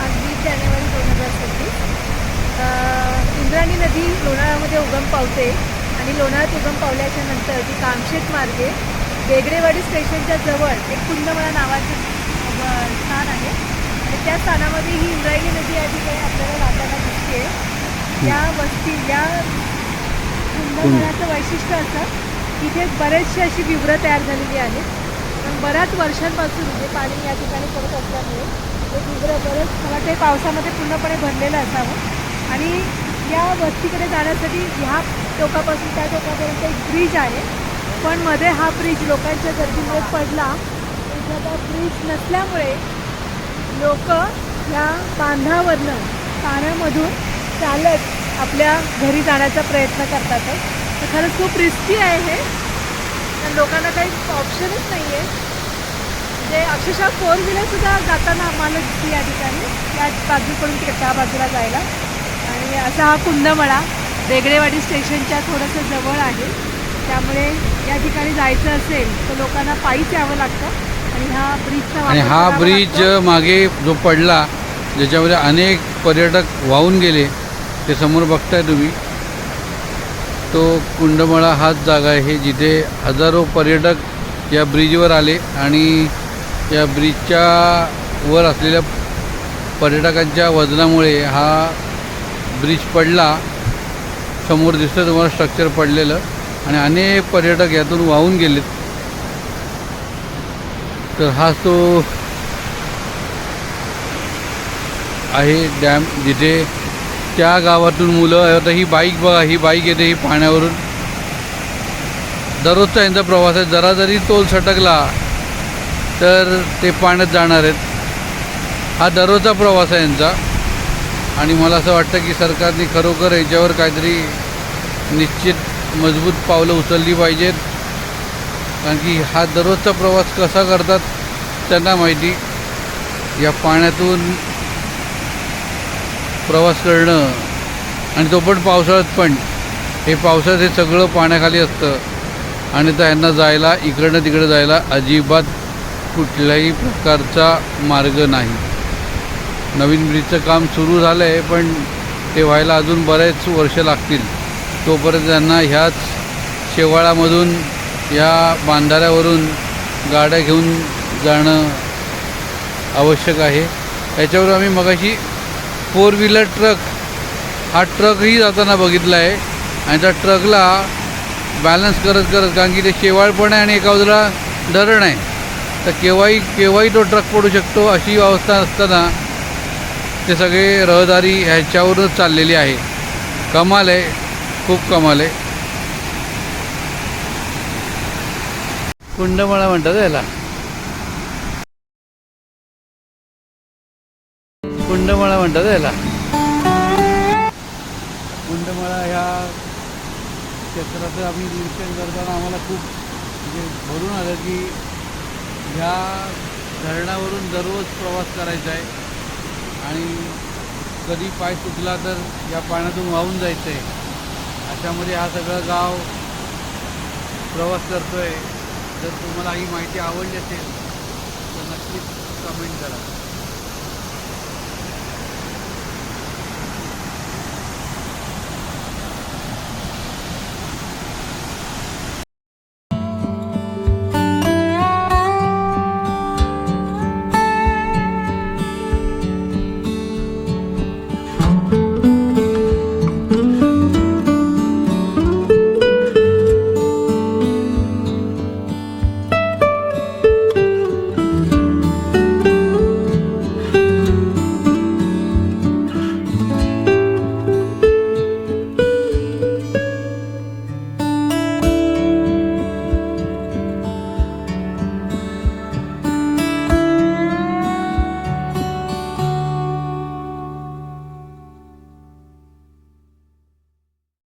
आज 20 जानेवारी 2026. इंद्रायणी नदी लोणावळ्यामध्ये उगम पावते आणि लोणावळ्यात उगम पावल्याच्या नंतर ती कामशेत मार्गे बेगडेवाडी स्टेशनच्या जवळ एक कुंदमळा नावाचं स्थान आहे आणि त्या स्थानामध्ये ही इंद्रायणी नदी या ठिकाणी आपल्याला जाताना दिसते. या या कुंदमळ्याचं वैशिष्ट्य असं इथे बरेचसे अशी विवरं तयार झालेली आहेत. पण बऱ्याच वर्षांपासून हे पाणी या ठिकाणी पडत असल्यामुळे हे विवरं बरंच मला वाटतं पावसामध्ये पूर्णपणे भरलेलं असावं. आणि या वस्तीकडे जाण्यासाठी ह्या टोकापासून त्या टोकापर्यंत एक ब्रिज आहे, पण मध्ये हा ब्रिज लोकांच्या गर्दीमुळे पडला. एखादा ब्रिज नसल्यामुळे लोक या बांधावरनं पाण्यामधून चालत आपल्या घरी जाण्याचा प्रयत्न करतात. तर खरंच खूप रिस्की आहे हे, तर लोकांना काही ऑप्शनच नाही आहे. म्हणजे अक्षरशः 4 व्हीलरसुद्धा जाताना आम्हाला दिसते या ठिकाणी, या बाजूकडून त्या बाजूला जायला. आणि असा हा कुंदमळा बेगडेवाडी स्टेशनच्या थोडंसं जवळ आहे, त्यामुळे या ठिकाणी जायचं असेल तर लोकांना पायीच यावं लागतं. आणि हा ब्रिजचा आणि हा ब्रिज मागे जो पडला ज्याच्यामध्ये अनेक पर्यटक वाहून गेले ते समोर बघताय तुम्ही, तो कुंदमळा हाच जागा आहे जिथे हजारो पर्यटक या ब्रिजवर आले आणि या ब्रिजच्या वर असलेल्या पर्यटकांच्या वजनामुळे हा ब्रिज पडला. समोर दिसतं तुम्हाला स्ट्रक्चर पडलेलं आणि अनेक पर्यटक यातून वाहून गेलेत. तर हा तो आहे डॅम जिथे त्या गावातून मुलं, आता ही बाईक बघा, ही बाईक येते ही पाण्यावरून. दररोजचा यांचा प्रवास आहे, जरा जरी तोल सटकला तर ते पाण्यात जाणार आहेत. हा दररोजचा प्रवास आहे यांचा. आणि मला असं वाटतं की सरकारने खरोखर याच्यावर काहीतरी निश्चित मजबूत पावलं उचलली पाहिजेत, कारण की हा दररोजचा प्रवास कसा करतात त्यांना माहिती. या पाण्यातून प्रवास करणं आणि तो पण पावसाळ्यात, पण हे पावसाळ्यात हे सगळं पाण्याखाली असतं आणि तर यांना जायला इकडनं तिकडं जायला अजिबात कुठल्याही प्रकारचा मार्ग नाही. नवीन ब्रिजचं काम सुरू झालं आहे, पण ते व्हायला अजून बरेच वर्ष लागतील. तोपर्यंत त्यांना ह्याच शेवाळामधून या बांधाऱ्यावरून गाड्या घेऊन जाणं आवश्यक आहे. याच्यावर आम्ही मगाशी 4 व्हीलर ट्रक, हा ट्रकही जाताना बघितला आहे आणि त्या ट्रकला बॅलन्स करत करत, कारण की ते शेवाळ पण आहे आणि एका बाजूला धरण आहे, तर केव्हाही तो ट्रक पडू शकतो अशी अवस्था असताना ते सगळे रहदारी ह्याच्यावरच चाललेली आहे. कमाल आहे, खूप कमाल आहे. कुंदमळा म्हणतात याला, कुंदमळा म्हणतात याला. कुंदमळा ह्या क्षेत्राचं आम्ही निरीक्षण करताना आम्हाला खूप म्हणजे भरून आलं की ह्या धरणावरून दररोज प्रवास करायचा आहे आणि कधी पाय चुकला तर या पाण्यातून वाहून जायचं आहे. अशामध्ये हा सगळं गाव प्रवास करतो आहे. जर तुम्हाला ही माहिती आवडली असेल तर नक्कीच कमेंट करा.